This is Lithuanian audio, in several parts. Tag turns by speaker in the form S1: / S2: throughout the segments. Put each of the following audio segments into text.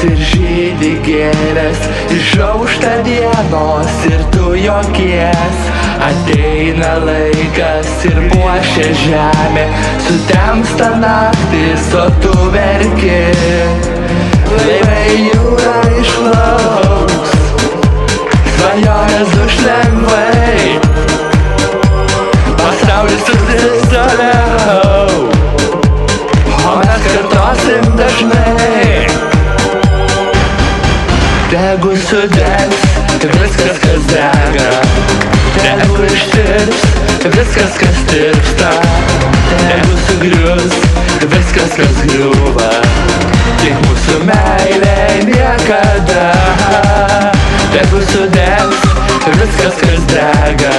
S1: ir žydi gėlės, išaušta dienos ir tu jokies. Ateina laikas ir puošia žemė, sutemsta naktis, o tu verki. Laivai jūra išplauks, svajonės duš lengvai, pasaulis susirs toliau, o mes kartosim dažnai. Tegu sudegs viskas, kas dega, tegu ištirps viskas, kas tirpsta, tegu sugrius viskas, kas griūva, tik mūsų meilė niekada. Tegu sudegs viskas, kas dega,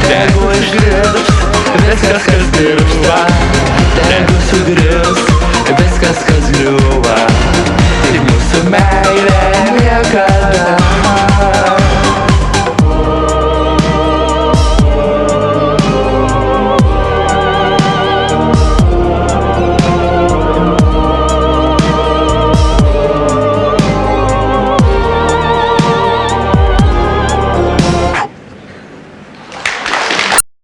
S1: tegu ištirps viskas, kas tirpsta,